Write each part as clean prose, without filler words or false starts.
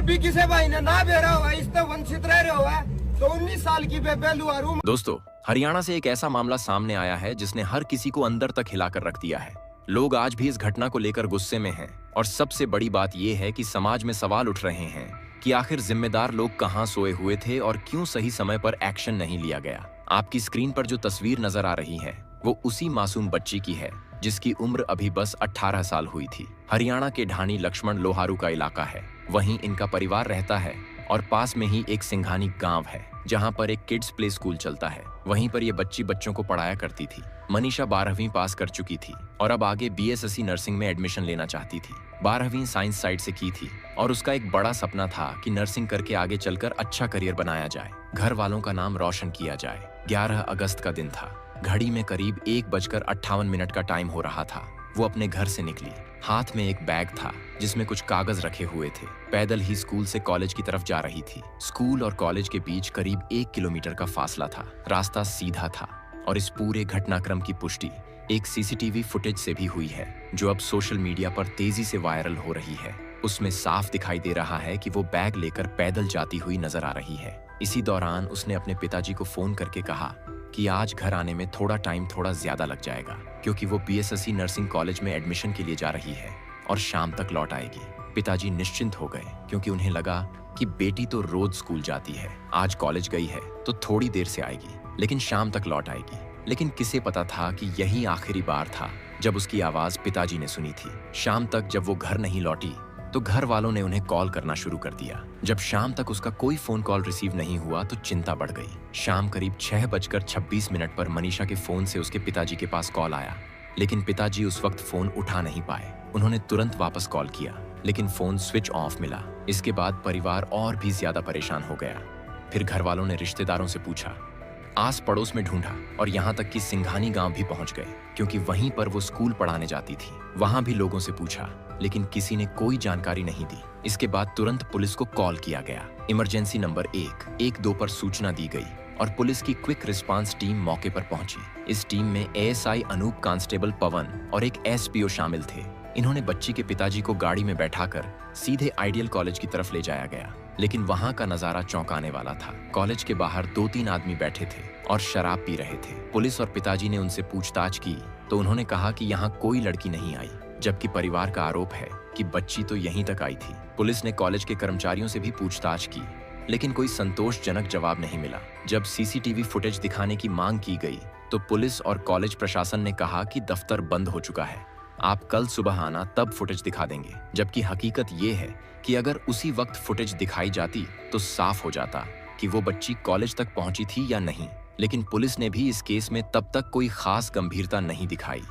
भी किसी भाई ने ना बेरा हुआ इससे वंचित रह रहे हुआ तो 19 साल की बेबेलू और दोस्तों, हरियाणा से एक ऐसा मामला सामने आया है जिसने हर किसी को अंदर तक हिलाकर रख दिया है। लोग आज भी इस घटना को लेकर गुस्से में हैं और सबसे बड़ी बात यह है कि समाज में सवाल उठ रहे हैं कि आखिर जिम्मेदार लोग कहां सोए हुए थे और क्यों सही समय पर एक्शन नहीं लिया गया। आपकी स्क्रीन पर जो तस्वीर नजर आ रही है वो उसी मासूम बच्ची की है जिसकी उम्र अभी बस 18 साल हुई थी। हरियाणा के ढाणी लक्ष्मण लोहारू का इलाका है, वहीं इनका परिवार रहता है और पास में ही एक सिंघानी गांव है जहां पर एक किड्स प्ले स्कूल चलता है। वहीं पर ये बच्ची बच्चों को पढ़ाया करती थी। मनीषा 12वीं पास कर चुकी थी और अब आगे BSSC नर्सिंग में एडमिशन लेना चाहती थी। 12वीं साइंस साइड से की थी और उसका एक बड़ा सपना था कि नर्सिंग करके आगे चलकर अच्छा करियर बनाया जाए, घर वालों का नाम रोशन किया जाए। 11 अगस्त का दिन था। घड़ी में करीब 1:58 का टाइम हो रहा था। वो अपने घर से निकली। हाथ में एक बैग था जिसमें कुछ कागज रखे हुए थे। पैदल ही स्कूल से कॉलेज की तरफ जा रही थी। स्कूल और कॉलेज के बीच करीब 1 किलोमीटर का फासला था। रास्ता सीधा था और इस पूरे घटनाक्रम की पुष्टि एक CCTV फुटेज से भी हुई है जो अब सोशल मीडिया पर तेजी से वायरल हो रही है। उसमें साफ दिखाई दे रहा है कि वो बैग लेकर पैदल जाती हुई नजर आ रही है। इसी दौरान उसने अपने पिताजी को फोन करके कहा कि आज घर आने में थोड़ा ज्यादा लग जाएगा क्योंकि वो BSSC नर्सिंग कॉलेज में एडमिशन के लिए जा रही है और शाम तक लौट आएगी। पिताजी निश्चिंत हो गए क्योंकि उन्हें लगा कि बेटी तो रोज स्कूल जाती है, आज कॉलेज गई है तो थोड़ी देर से आएगी लेकिन शाम तक लौट आएगी। लेकिन किसे पता था कि यही आखिरी बार था जब उसकी आवाज पिताजी ने सुनी थी। शाम तक जब वो घर नहीं लौटी तो घर वालों ने उन्हें कॉल करना शुरू कर दिया। जब शाम तक उसका कोई फोन कॉल रिसीव नहीं हुआ तो चिंता बढ़ गई। शाम करीब 6:26 पर मनीषा के फोन से उसके पिताजी के पास कॉल आया, लेकिन पिताजी उस वक्त फोन उठा नहीं पाए। उन्होंने तुरंत वापस कॉल किया लेकिन फोन स्विच ऑफ मिला। इसके बाद परिवार और भी ज्यादा परेशान हो गया। फिर घर वालों ने रिश्तेदारों से पूछा, आस पड़ोस में ढूंढा और यहाँ तक कि सिंघानी गांव भी पहुंच गए क्योंकि वहीं पर वो स्कूल पढ़ाने जाती थी। वहां भी लोगों से पूछा लेकिन किसी ने कोई जानकारी नहीं दी। इसके बाद तुरंत पुलिस को कॉल किया गया। इमरजेंसी नंबर 112 पर सूचना दी गई और पुलिस की क्विक रिस्पांस टीम मौके पर पहुंची। इस टीम में ASI अनूप, कांस्टेबल पवन और एक SPO शामिल थे। इन्होंने बच्ची के पिताजी को गाड़ी में बैठाकर सीधे आइडियल कॉलेज की तरफ ले जाया गया, लेकिन वहां का नजारा चौंकाने वाला था। कॉलेज के बाहर 2-3 आदमी बैठे थे और शराब पी रहे थे। पुलिस और पिताजी ने उनसे पूछताछ की तो उन्होंने कहा कि यहाँ कोई लड़की नहीं आई, जबकि परिवार का आरोप है कि बच्ची तो यहीं तक आई थी। पुलिस ने कॉलेज के कर्मचारियों से भी पूछताछ की लेकिन कोई संतोषजनक जवाब नहीं मिला। जब CCTV फुटेज दिखाने की मांग की गई तो पुलिस और कॉलेज प्रशासन ने कहा कि दफ्तर बंद हो चुका है, आप कल सुबह आना तब फुटेज दिखा देंगे। जबकि हकीकत ये है कि अगर उसी वक्त फुटेज दिखाई जाती तो साफ हो जाता कि वो बच्ची कॉलेज तक पहुंची थी या नहीं। लेकिन पुलिस ने भी इस केस में तब तक कोई खास गंभीरता नहीं दिखाई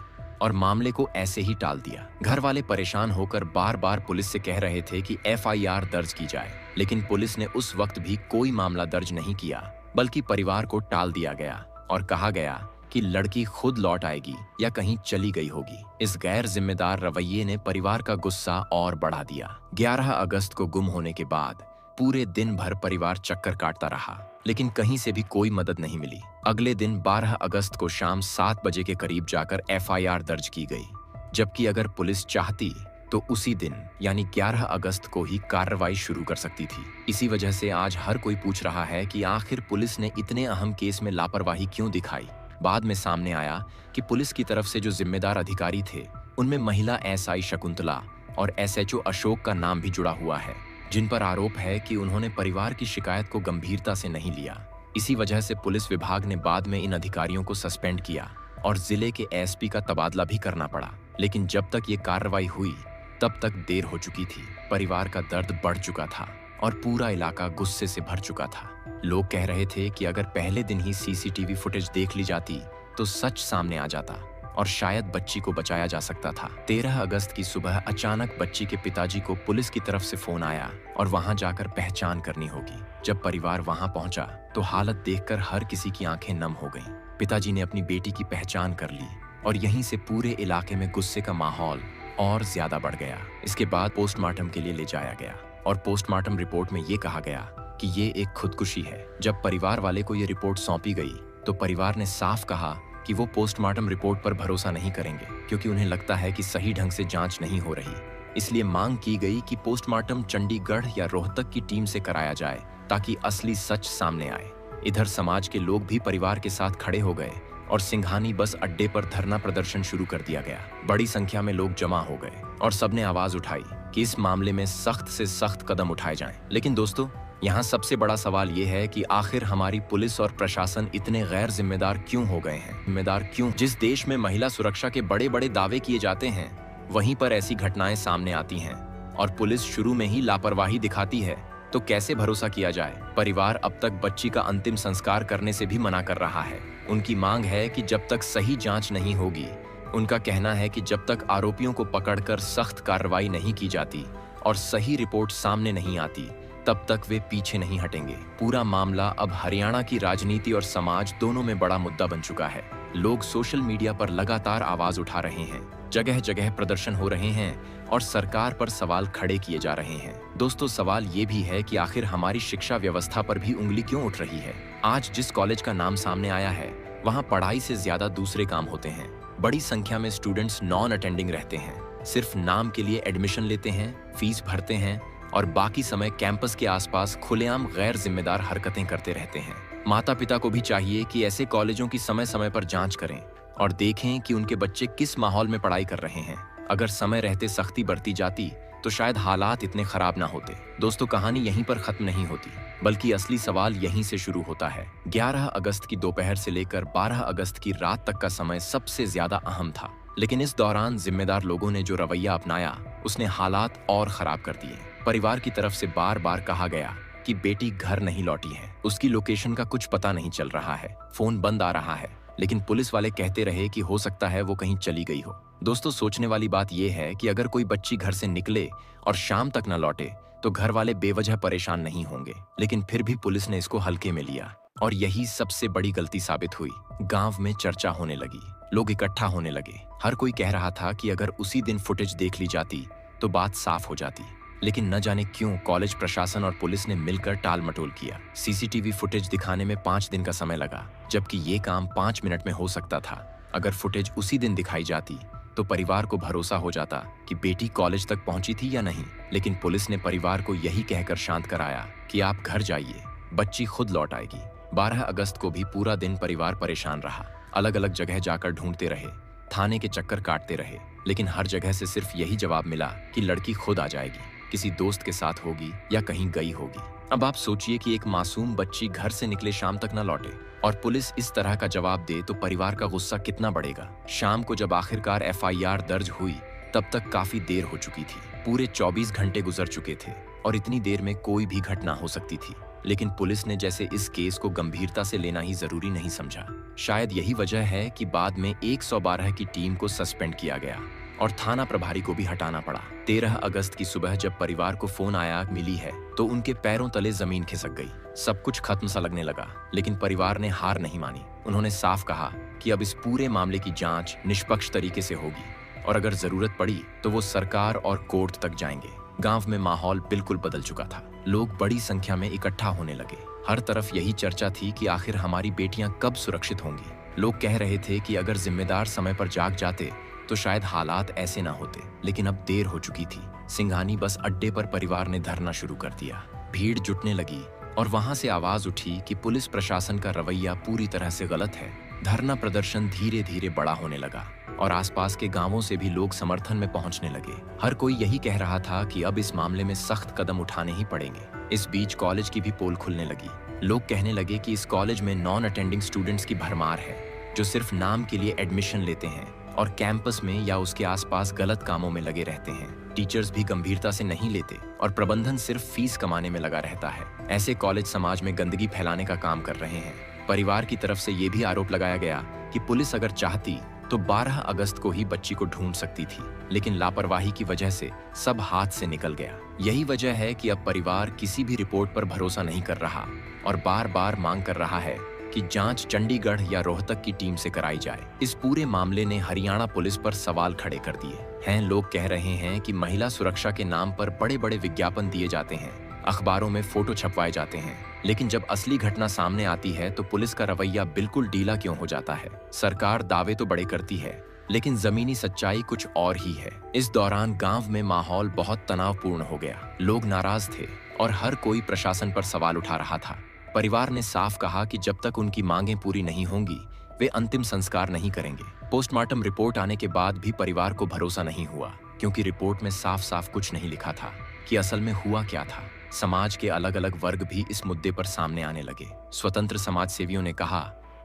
और मामले को ऐसे ही टाल दिया। घर वाले परेशान होकर बार बार पुलिस से कह रहे थे कि FIR दर्ज की जाए, लेकिन पुलिस ने उस वक्त भी कोई मामला दर्ज नहीं किया, बल्कि परिवार को टाल दिया गया और कहा गया कि लड़की खुद लौट आएगी या कहीं चली गई होगी। इस गैर जिम्मेदार रवैये ने परिवार का गुस्सा और बढ़ा दिया। 11 अगस्त को गुम होने के बाद पूरे दिन भर परिवार चक्कर काटता रहा, लेकिन कहीं से भी कोई मदद नहीं मिली। अगले दिन 12 अगस्त को शाम 7 बजे के करीब जाकर FIR दर्ज की गई, जबकि अगर पुलिस चाहती तो उसी दिन यानी 11 अगस्त को ही कार्रवाई शुरू कर सकती थी। इसी वजह से आज हर कोई पूछ रहा है कि आखिर पुलिस ने इतने अहम केस में लापरवाही क्यों दिखाई। बाद में सामने आया कि पुलिस की तरफ से जो जिम्मेदार अधिकारी थे उनमें महिला SI शकुंतला और SHO अशोक का नाम भी जुड़ा हुआ है, जिन पर आरोप है कि उन्होंने परिवार की शिकायत को गंभीरता से नहीं लिया। इसी वजह से पुलिस विभाग ने बाद में इन अधिकारियों को सस्पेंड किया और जिले के SP का तबादला भी करना पड़ा। लेकिन जब तक ये कार्रवाई हुई तब तक देर हो चुकी थी। परिवार का दर्द बढ़ चुका था और पूरा इलाका गुस्से से भर चुका था। लोग कह रहे थे कि अगर पहले दिन ही CCTV फुटेज देख ली जाती तो सच सामने आ जाता और शायद बच्ची को बचाया जा सकता था। 13 अगस्त की सुबह अचानक बच्ची के पिताजी को पुलिस की तरफ से फोन आया और वहां जाकर पहचान करनी होगी। जब परिवार वहां पहुंचा तो हालत देखकर हर किसी की आंखें नम हो गईं। पिताजी ने अपनी बेटी की पहचान कर ली और यहीं से पूरे इलाके में गुस्से का माहौल और ज्यादा बढ़ गया। इसके बाद पोस्टमार्टम के लिए ले जाया गया और पोस्टमार्टम रिपोर्ट में ये कहा गया कि ये एक खुदकुशी है। जब परिवार वाले को ये रिपोर्ट सौंपी गई तो परिवार ने साफ कहा कि वो पोस्टमार्टम रिपोर्ट पर भरोसा नहीं करेंगे क्योंकि उन्हें लगता है कि सही ढंग से जांच नहीं हो रही। इसलिए मांग की गई कि पोस्टमार्टम चंडीगढ़ या रोहतक की टीम से कराया जाए ताकि असली सच सामने आए। इधर समाज के लोग भी परिवार के साथ खड़े हो गए और सिंघानी बस अड्डे पर धरना प्रदर्शन शुरू कर दिया गया। बड़ी संख्या में लोग जमा हो गए और सबने आवाज उठाई कि इस मामले में सख्त से सख्त कदम उठाए जाएं। लेकिन दोस्तों, यहाँ सबसे बड़ा सवाल ये है कि आखिर हमारी पुलिस और प्रशासन इतने गैर जिम्मेदार क्यों हो गए हैं? जिम्मेदार क्यों? जिस देश में महिला सुरक्षा के बड़े बड़े दावे किए जाते हैं, वहीं पर ऐसी घटनाएं सामने आती हैं और पुलिस शुरू में ही लापरवाही दिखाती है, तो कैसे भरोसा किया जाए? परिवार अब तक बच्ची का अंतिम संस्कार करने से भी मना कर रहा है। उनकी मांग है कि जब तक सही जांच नहीं होगी, उनका कहना है कि जब तक आरोपियों को पकड़कर सख्त कार्रवाई नहीं की जाती और सही रिपोर्ट सामने नहीं आती, तब तक वे पीछे नहीं हटेंगे। पूरा मामला अब हरियाणा की राजनीति और समाज दोनों में बड़ा मुद्दा बन चुका है। लोग सोशल मीडिया पर लगातार आवाज उठा रहे हैं, जगह जगह प्रदर्शन हो रहे हैं और सरकार पर सवाल खड़े किए जा रहे हैं। दोस्तों, सवाल ये भी है कि आखिर हमारी शिक्षा व्यवस्था पर भी उंगली क्यों उठ रही है? आज जिस कॉलेज का नाम सामने आया है, वहाँ पढ़ाई से ज्यादा दूसरे काम होते हैं। बड़ी संख्या में स्टूडेंट्स नॉन अटेंडिंग रहते हैं, सिर्फ नाम के लिए एडमिशन लेते हैं, फीस भरते हैं और बाकी समय कैंपस के आसपास खुलेआम गैर जिम्मेदार हरकतें करते रहते हैं। माता पिता को भी चाहिए कि ऐसे कॉलेजों की समय समय पर जांच करें और देखें कि उनके बच्चे किस माहौल में पढ़ाई कर रहे हैं। अगर समय रहते सख्ती बरती जाती तो शायद हालात इतने खराब ना होते। दोस्तों, कहानी यहीं पर खत्म नहीं होती, बल्कि असली सवाल यहीं से शुरू होता है। 11 अगस्त की दोपहर से लेकर 12 अगस्त की रात तक का समय सबसे ज्यादा अहम था, लेकिन इस दौरान जिम्मेदार लोगों ने जो रवैया अपनाया, उसने हालात और खराब कर दिए। परिवार की तरफ से बार बार कहा गया कि बेटी घर नहीं लौटी है, उसकी लोकेशन का कुछ पता नहीं चल रहा है, फोन बंद आ रहा है, लेकिन पुलिस वाले कहते रहे कि हो सकता है वो कहीं चली गई हो। दोस्तों, सोचने वाली बात यह है कि अगर कोई बच्ची घर से निकले और शाम तक न लौटे तो घर वाले बेवजह परेशान नहीं होंगे, लेकिन फिर भी पुलिस ने इसको हल्के में लिया और यही सबसे बड़ी गलती साबित हुई। गांव में चर्चा होने लगी, लोग इकट्ठा होने लगे। हर कोई कह रहा था कि अगर उसी दिन फुटेज देख ली जाती तो बात साफ हो जाती, लेकिन न जाने क्यों कॉलेज प्रशासन और पुलिस ने मिलकर टाल मटोल किया। सीसीटीवी फुटेज दिखाने में 5 दिन का समय लगा, जबकि ये काम 5 मिनट में हो सकता था। अगर फुटेज उसी दिन दिखाई जाती तो परिवार को भरोसा हो जाता कि बेटी कॉलेज तक पहुंची थी या नहीं, लेकिन पुलिस ने परिवार को यही कहकर शांत कराया कि आप घर जाइए, बच्ची खुद लौट आएगी। 12 अगस्त को भी पूरा दिन परिवार परेशान रहा, अलग अलग जगह जाकर ढूंढते रहे, थाने के चक्कर काटते रहे, लेकिन हर जगह से सिर्फ यही जवाब मिला कि लड़की खुद आ जाएगी, किसी दोस्त के साथ होगी या कहीं गई होगी। अब आप सोचिए कि एक मासूम बच्ची घर से निकले शाम तक न लौटे और पुलिस इस तरह का जवाब दे तो परिवार का गुस्सा कितना बढ़ेगा। शाम को जब आखिरकार एफआईआर दर्ज हुई, तब तक काफी देर हो चुकी थी। पूरे 24 घंटे गुजर चुके थे और इतनी देर में कोई भी घटना हो सकती थी, लेकिन पुलिस ने जैसे इस केस को गंभीरता से लेना ही जरूरी नहीं समझा। शायद यही वजह है कि बाद में 112 की टीम को सस्पेंड किया गया और थाना प्रभारी को भी हटाना पड़ा। 13 अगस्त की सुबह जब परिवार को फोन आया मिली है, तो उनके पैरों तले जमीन खिसक गई। सब कुछ खत्म सा लगने लगा, लेकिन परिवार ने हार नहीं मानी। उन्होंने साफ कहा कि अब इस पूरे मामले की जांच निष्पक्ष तरीके से होगी और अगर जरूरत पड़ी तो वो सरकार और कोर्ट तक जाएंगे। गांव में माहौल बिल्कुल बदल चुका था, लोग बड़ी संख्या में इकट्ठा होने लगे। हर तरफ यही चर्चा थी कि आखिर हमारी बेटियां कब सुरक्षित होंगी। लोग कह रहे थे कि अगर जिम्मेदार समय पर जाग जाते तो शायद हालात ऐसे ना होते, लेकिन अब देर हो चुकी थी। सिंघानी बस अड्डे पर परिवार ने धरना शुरू कर दिया। भीड़ जुटने लगी और वहां से आवाज उठी कि पुलिस प्रशासन का रवैया पूरी तरह से गलत है। धरना प्रदर्शन धीरे धीरे बड़ा होने लगा और आसपास के गांवों से भी लोग समर्थन में पहुंचने लगे। हर कोई यही कह रहा था कि अब इस मामले में सख्त कदम उठाने ही पड़ेंगे। इस बीच कॉलेज की भी पोल खुलने लगी। लोग कहने लगे कि इस कॉलेज में नॉन अटेंडिंग स्टूडेंट्स की भरमार है, जो सिर्फ नाम के लिए एडमिशन लेते हैं और कैंपस में या उसके आसपास गलत कामों में लगे रहते हैं। टीचर्स भी गंभीरता से नहीं लेते और प्रबंधन सिर्फ फीस कमाने में लगा रहता है। ऐसे कॉलेज समाज में गंदगी फैलाने का काम कर रहे हैं। परिवार की तरफ से ये भी आरोप लगाया गया कि पुलिस अगर चाहती तो 12 अगस्त को ही बच्ची को ढूंढ सकती थी, लेकिन लापरवाही की वजह से सब हाथ से निकल गया। यही वजह है कि अब परिवार किसी भी रिपोर्ट पर भरोसा नहीं कर रहा और बार बार मांग कर रहा है कि जांच चंडीगढ़ या रोहतक की टीम से कराई जाए। इस पूरे मामले ने हरियाणा पुलिस पर सवाल खड़े कर दिए हैं। लोग कह रहे हैं कि महिला सुरक्षा के नाम पर बड़े बड़े विज्ञापन दिए जाते हैं, अखबारों में फोटो छपवाए जाते हैं, लेकिन जब असली घटना सामने आती है तो पुलिस का रवैया बिल्कुल ढीला क्यों हो जाता है। सरकार दावे तो बड़े करती है, लेकिन जमीनी सच्चाई कुछ और ही है। इस दौरान गांव में माहौल बहुत तनावपूर्ण हो गया। लोग नाराज थे और हर कोई प्रशासन पर सवाल उठा रहा था। परिवार ने साफ कहा कि जब तक उनकी मांगें पूरी नहीं होंगी, वे अंतिम संस्कार नहीं करेंगे। पोस्टमार्टम रिपोर्ट आने के बाद भी परिवार को भरोसा नहीं हुआ, क्योंकि रिपोर्ट में साफ साफ कुछ नहीं लिखा था कि असल में हुआ क्या था। समाज के अलग अलग वर्ग भी इस मुद्दे पर सामने आने लगे। स्वतंत्र समाज सेवियों ने कहा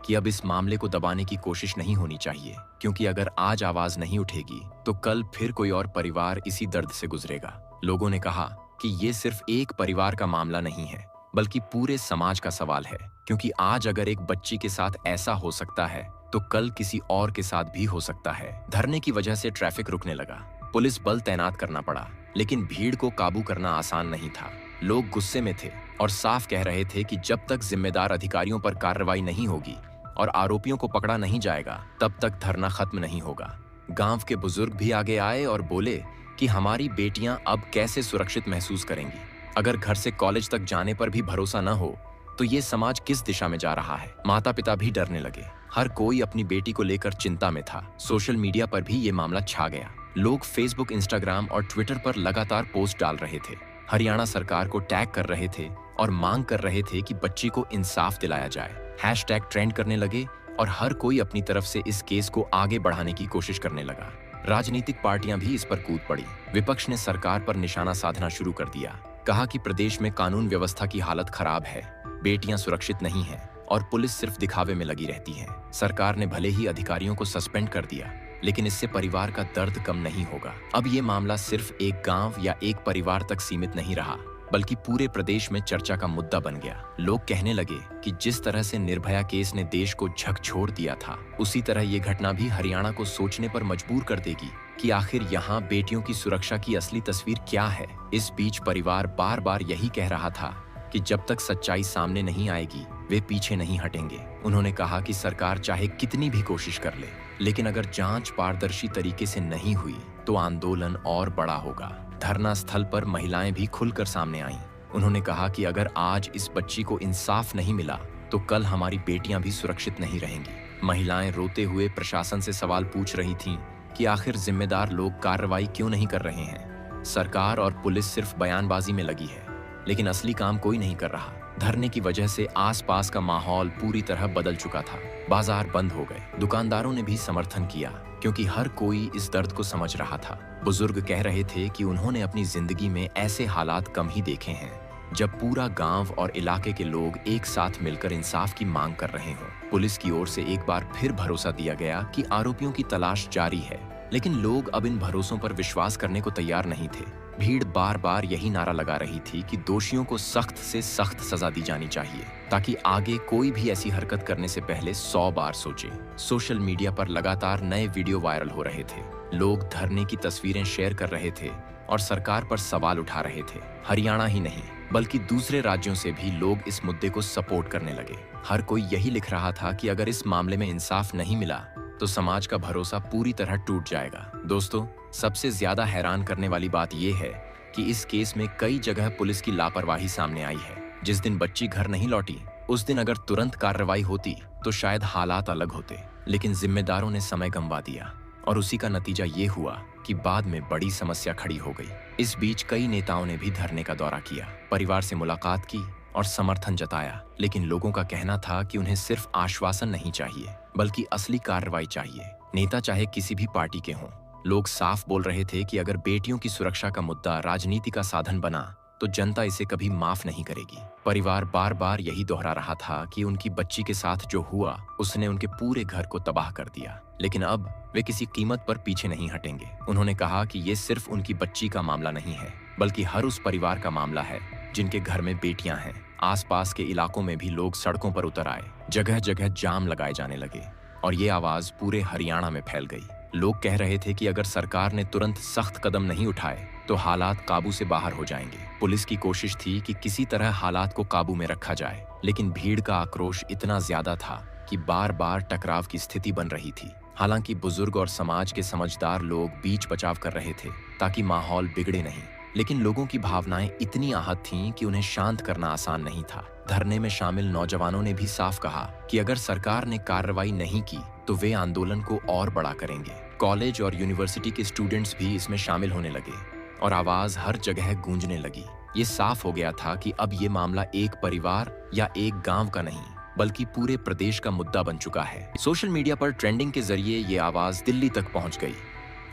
कि अब इस मामले को दबाने की कोशिश नहीं होनी चाहिए, क्योंकि अगर आज आवाज नहीं उठेगी तो कल फिर कोई और परिवार इसी दर्द से गुजरेगा। लोगों ने कहा कि ये सिर्फ एक परिवार का मामला नहीं है, बल्कि पूरे समाज का सवाल है, क्योंकि आज अगर एक बच्ची के साथ ऐसा हो सकता है तो कल किसी और के साथ भी हो सकता है। धरने की वजह से ट्रैफिक रुकने लगा, पुलिस बल तैनात करना पड़ा, लेकिन भीड़ को काबू करना आसान नहीं था। लोग गुस्से में थे और साफ कह रहे थे कि जब तक जिम्मेदार अधिकारियों पर कार्रवाई नहीं होगी और आरोपियों को पकड़ा नहीं जाएगा, तब तक धरना खत्म नहीं होगा। गांव के बुजुर्ग भी आगे आए और बोले कि हमारी बेटियां अब कैसे सुरक्षित महसूस करेंगी। अगर घर से कॉलेज तक जाने पर भी भरोसा न हो तो ये समाज किस दिशा में जा रहा है। माता पिता भी डरने लगे। हर कोई अपनी बेटी को लेकर चिंता में था। सोशल मीडिया पर भी ये मामला छा गया। लोग फेसबुक, इंस्टाग्राम और ट्विटर पर लगातार पोस्ट डाल रहे थे, हरियाणा सरकार को टैग कर रहे थे और मांग कर रहे थे कि बच्ची को इंसाफ दिलाया जाए। हैशटैग ट्रेंड करने लगे और हर कोई अपनी तरफ से इस केस को आगे बढ़ाने की कोशिश करने लगा। राजनीतिक पार्टियां भी इस पर कूद पड़ी। विपक्ष ने सरकार पर निशाना साधना शुरू कर दिया। कहा कि प्रदेश में कानून व्यवस्था की हालत खराब है, बेटियां सुरक्षित नहीं हैं और पुलिस सिर्फ दिखावे में लगी रहती है। सरकार ने भले ही अधिकारियों को सस्पेंड कर दिया, लेकिन इससे परिवार का दर्द कम नहीं होगा। अब ये मामला सिर्फ एक गांव या एक परिवार तक सीमित नहीं रहा, बल्कि पूरे प्रदेश में चर्चा का मुद्दा बन गया। लोग कहने लगे कि जिस तरह से निर्भया केस ने देश को झकझोर दिया था, उसी तरह ये घटना भी हरियाणा को सोचने पर मजबूर कर देगी कि आखिर यहाँ बेटियों की सुरक्षा की असली तस्वीर क्या है। इस बीच परिवार बार बार यही कह रहा था कि जब तक सच्चाई सामने नहीं आएगी, वे पीछे नहीं हटेंगे। उन्होंने कहा कि सरकार चाहे कितनी भी कोशिश कर ले, लेकिन अगर जांच पारदर्शी तरीके से नहीं हुई तो आंदोलन और बड़ा होगा। धरना स्थल पर महिलाएं भी खुलकर सामने आईं। उन्होंने कहा कि अगर आज इस बच्ची को इंसाफ नहीं मिला तो कल हमारी बेटियां भी सुरक्षित नहीं रहेंगी। महिलाएं रोते हुए प्रशासन से सवाल पूछ रही थीं कि आखिर जिम्मेदार लोग कार्रवाई क्यों नहीं कर रहे हैं। सरकार और पुलिस सिर्फ बयानबाजी में लगी है, लेकिन असली काम कोई नहीं कर रहा। धरने की वजह से आसपास का माहौल पूरी तरह बदल चुका था। बाजार बंद हो गए। दुकानदारों ने भी समर्थन किया, क्योंकि हर कोई इस दर्द को समझ रहा था। बुजुर्ग कह रहे थे कि उन्होंने अपनी जिंदगी में ऐसे हालात कम ही देखे हैं, जब पूरा गांव और इलाके के लोग एक साथ मिलकर इंसाफ की मांग कर रहे हों। पुलिस की ओर से एक बार फिर भरोसा दिया गया कि आरोपियों की तलाश जारी है, लेकिन लोग अब इन भरोसों पर विश्वास करने को तैयार नहीं थे। भीड़ बार बार यही नारा लगा रही थी कि दोषियों को सख्त से सख्त सजा दी जानी चाहिए, ताकि आगे कोई भी ऐसी हरकत करने से पहले 100 बार सोचे। सोशल मीडिया पर लगातार नए वीडियो वायरल हो रहे थे। लोग धरने की तस्वीरें शेयर कर रहे थे और सरकार पर सवाल उठा रहे थे। हरियाणा ही नहीं, बल्कि दूसरे राज्यों से भी लोग इस मुद्दे को सपोर्ट करने लगे। हर कोई यही लिख रहा था कि अगर इस मामले में इंसाफ नहीं मिला तो समाज का भरोसा पूरी तरह टूट जाएगा। दोस्तों, सबसे ज्यादा हैरान करने वाली बात यह है कि इस केस में कई जगह पुलिस की लापरवाही सामने आई है। जिस दिन बच्ची घर नहीं लौटी, उस दिन अगर तुरंत कार्रवाई होती तो शायद हालात अलग होते, लेकिन जिम्मेदारों ने समय गंवा दिया और उसी का नतीजा ये हुआ कि बाद में बड़ी समस्या खड़ी हो गई। इस बीच कई नेताओं ने भी धरने का दौरा किया, परिवार से मुलाकात की और समर्थन जताया, लेकिन लोगों का कहना था कि उन्हें सिर्फ आश्वासन नहीं चाहिए, बल्कि असली कार्रवाई चाहिए। नेता चाहे किसी भी पार्टी के हों, लोग साफ बोल रहे थे कि अगर बेटियों की सुरक्षा का मुद्दा राजनीति का साधन बना तो जनता इसे कभी माफ नहीं करेगी। परिवार बार बार यही दोहरा रहा था कि उनकी बच्ची के साथ जो हुआ उसने उनके पूरे घर को तबाह कर दिया, लेकिन अब वे किसी कीमत पर पीछे नहीं हटेंगे। उन्होंने कहा कि ये सिर्फ उनकी बच्ची का मामला नहीं है, बल्कि हर उस परिवार का मामला है जिनके घर में बेटियां हैं। आसपास के इलाकों में भी लोग सड़कों पर उतर आए, जगह जगह जाम लगाए जाने लगे और ये आवाज पूरे हरियाणा में फैल गई। लोग कह रहे थे कि अगर सरकार ने तुरंत सख्त कदम नहीं उठाए तो हालात काबू से बाहर हो जाएंगे। पुलिस की कोशिश थी कि किसी तरह हालात को काबू में रखा जाए, लेकिन भीड़ का आक्रोश इतना ज्यादा था कि बार बार टकराव की स्थिति बन रही थी। हालांकि बुजुर्ग और समाज के समझदार लोग बीच बचाव कर रहे थे ताकि माहौल बिगड़े नहीं, लेकिन लोगों की भावनाएं इतनी आहत थीं कि उन्हें शांत करना आसान नहीं था। धरने में शामिल नौजवानों ने भी साफ कहा कि अगर सरकार ने कार्रवाई नहीं की तो वे आंदोलन को और बड़ा करेंगे। कॉलेज और यूनिवर्सिटी के स्टूडेंट्स भी इसमें शामिल होने लगे और आवाज हर जगह गूंजने लगी। ये साफ हो गया था कि अब ये मामला एक परिवार या एक गांव का नहीं बल्कि पूरे प्रदेश का मुद्दा बन चुका है। सोशल मीडिया पर ट्रेंडिंग के जरिए ये आवाज दिल्ली तक पहुंच गई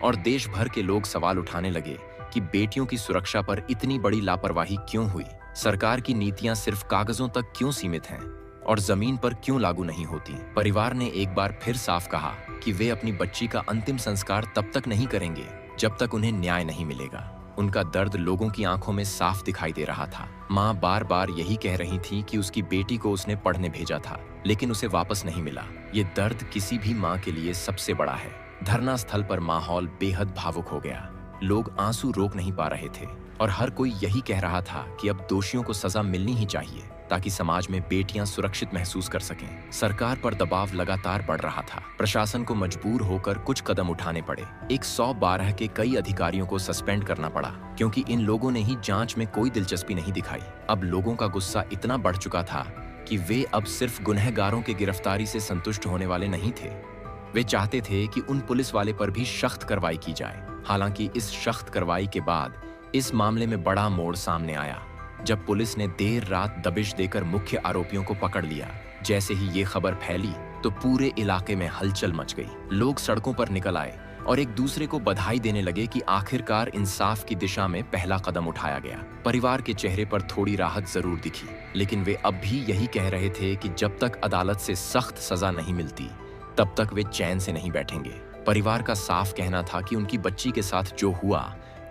और देश भर के लोग सवाल उठाने लगे कि बेटियों की सुरक्षा पर इतनी बड़ी लापरवाही क्यों हुई, सरकार की नीतियां सिर्फ कागजों तक क्यों सीमित हैं और जमीन पर क्यों लागू नहीं होती। परिवार ने एक बार फिर साफ कहा कि वे अपनी बच्ची का अंतिम संस्कार तब तक नहीं करेंगे जब तक उन्हें न्याय नहीं मिलेगा। उनका दर्द लोगों की आंखों में साफ दिखाई दे रहा था। माँ बार बार यही कह रही थी कि उसकी बेटी को उसने पढ़ने भेजा था लेकिन उसे वापस नहीं मिला। ये दर्द किसी भी माँ के लिए सबसे बड़ा है। धरना स्थल पर माहौल बेहद भावुक हो गया। लोग आंसू रोक नहीं पा रहे थे और हर कोई यही कह रहा था कि अब दोषियों को सजा मिलनी ही चाहिए ताकि समाज में बेटियां सुरक्षित महसूस कर सकें। सरकार पर दबाव लगातार बढ़ रहा था। प्रशासन को मजबूर होकर कुछ कदम उठाने पड़े। 112 के कई अधिकारियों को सस्पेंड करना पड़ा क्योंकि इन लोगों ने ही जांच में कोई दिलचस्पी नहीं दिखाई। अब लोगों का गुस्सा इतना बढ़ चुका था कि वे अब सिर्फ गुनहगारों की गिरफ्तारी से संतुष्ट होने वाले नहीं थे। वे चाहते थे कि उन पुलिस वाले पर भी सख्त कार्रवाई की जाए। हालांकि इस सख्त कार्रवाई के बाद इस मामले में बड़ा मोड़ सामने आया जब पुलिस ने देर रात दबिश देकर मुख्य आरोपियों को पकड़ लिया। जैसे ही ये खबर फैली तो पूरे इलाके में हलचल मच गई। लोग सड़कों पर निकल आए और एक दूसरे को बधाई देने लगे कि आखिरकार इंसाफ की दिशा में पहला कदम उठाया गया। परिवार के चेहरे पर थोड़ी राहत जरूर दिखी लेकिन वे अब भी यही कह रहे थे कि जब तक अदालत से सख्त सजा नहीं मिलती तब तक वे चैन से नहीं बैठेंगे। परिवार का साफ कहना था कि उनकी बच्ची के साथ जो हुआ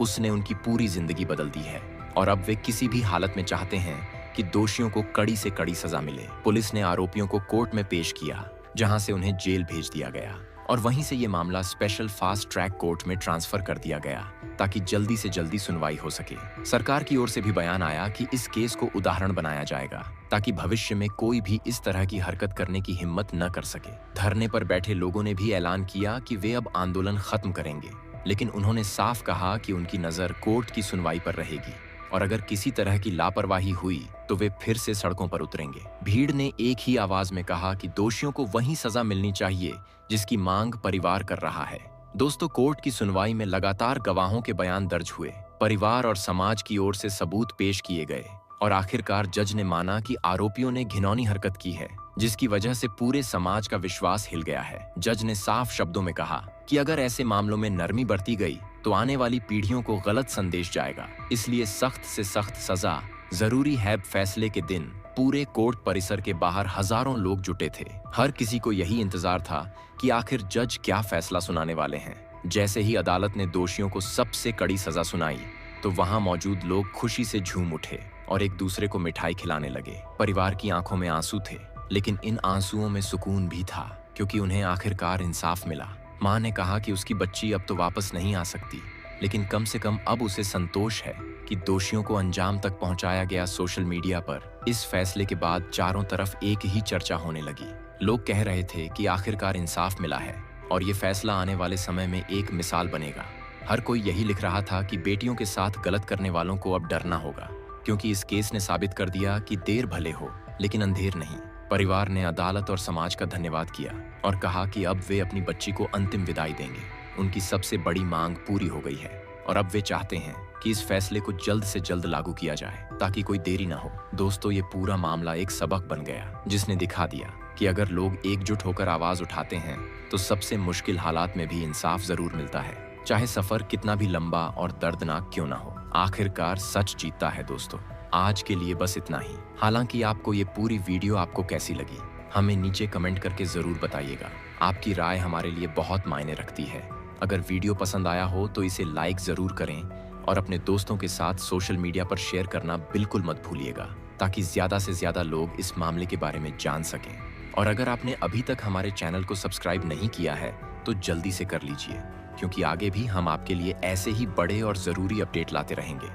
उसने उनकी पूरी जिंदगी बदल दी है और अब वे किसी भी हालत में चाहते हैं कि दोषियों को कड़ी से कड़ी सजा मिले। पुलिस ने आरोपियों को कोर्ट में पेश किया जहां से उन्हें जेल भेज दिया गया और वहीं से ये मामला स्पेशल फास्ट ट्रैक कोर्ट में ट्रांसफर कर दिया गया ताकि जल्दी से जल्दी सुनवाई हो सके। सरकार की ओर से भी बयान आया कि इस केस को उदाहरण बनाया जाएगा ताकि भविष्य में कोई भी इस तरह की हरकत करने की हिम्मत न कर सके। धरने पर बैठे लोगों ने भी ऐलान किया कि वे अब आंदोलन खत्म करेंगे लेकिन उन्होंने साफ कहा कि उनकी नजर कोर्ट की सुनवाई पर रहेगी और अगर किसी तरह की लापरवाही हुई तो वे फिर से सड़कों पर उतरेंगे। भीड़ ने एक ही आवाज में कहा कि दोषियों को वही सजा मिलनी चाहिए जिसकी मांग परिवार कर रहा है। दोस्तों, कोर्ट की सुनवाई में लगातार गवाहों के बयान दर्ज हुए, परिवार और समाज की ओर से सबूत पेश किए गए और आखिरकार जज ने माना कि आरोपियों ने घिनौनी हरकत की है जिसकी वजह से पूरे समाज का विश्वास हिल गया है। जज ने साफ शब्दों में कहा कि अगर ऐसे मामलों में नरमी बरती गई तो आने वाली पीढ़ियों को गलत संदेश जाएगा, इसलिए सख्त से सख्त सजा जरूरी है। फैसले के दिन पूरे कोर्ट परिसर के बाहर हजारों लोग जुटे थे। हर किसी को यही इंतजार था कि आखिर जज क्या फैसला सुनाने वाले हैं। जैसे ही अदालत ने दोषियों को सबसे कड़ी सजा सुनाई तो वहां मौजूद लोग खुशी से झूम उठे और एक दूसरे को मिठाई खिलाने लगे। परिवार की आंखों में आंसू थे लेकिन इन आंसुओं में सुकून भी था क्योंकि उन्हें आखिरकार इंसाफ मिला। माँ ने कहा कि उसकी बच्ची अब तो वापस नहीं आ सकती लेकिन कम से कम अब उसे संतोष है कि दोषियों को अंजाम तक पहुंचाया गया। सोशल मीडिया पर इस फैसले के बाद चारों तरफ एक ही चर्चा होने लगी। लोग कह रहे थे कि आखिरकार इंसाफ मिला है और ये फैसला आने वाले समय में एक मिसाल बनेगा। हर कोई यही लिख रहा था कि बेटियों के साथ गलत करने वालों को अब डरना होगा क्योंकि इस केस ने साबित कर दिया कि देर भले हो लेकिन अंधेर नहीं। परिवार ने अदालत और समाज का धन्यवाद किया और कहा कि अब वे अपनी बच्ची को अंतिम विदाई देंगे। उनकी सबसे बड़ी मांग पूरी हो गई है और अब वे चाहते हैं कि इस फैसले को जल्द से जल्द लागू किया जाए ताकि कोई देरी ना हो। दोस्तों, ये पूरा मामला एक सबक बन गया जिसने दिखा दिया कि अगर लोग एकजुट होकर आवाज उठाते हैं तो सबसे मुश्किल हालात में भी इंसाफ जरूर मिलता है, चाहे सफर कितना भी लंबा और दर्दनाक क्यों ना हो। आखिरकार सच जीतता है। दोस्तों, आज के लिए बस इतना ही। हालांकि आपको ये पूरी वीडियो आपको कैसी लगी हमें नीचे कमेंट करके जरूर बताइएगा। आपकी राय हमारे लिए बहुत मायने रखती है। अगर वीडियो पसंद आया हो तो इसे लाइक जरूर करें और अपने दोस्तों के साथ सोशल मीडिया पर शेयर करना बिल्कुल मत भूलिएगा ताकि ज्यादा से ज्यादा लोग इस मामले के बारे में जान सकें। और अगर आपने अभी तक हमारे चैनल को सब्सक्राइब नहीं किया है तो जल्दी से कर लीजिए क्योंकि आगे भी हम आपके लिए ऐसे ही बड़े और जरूरी अपडेट लाते रहेंगे।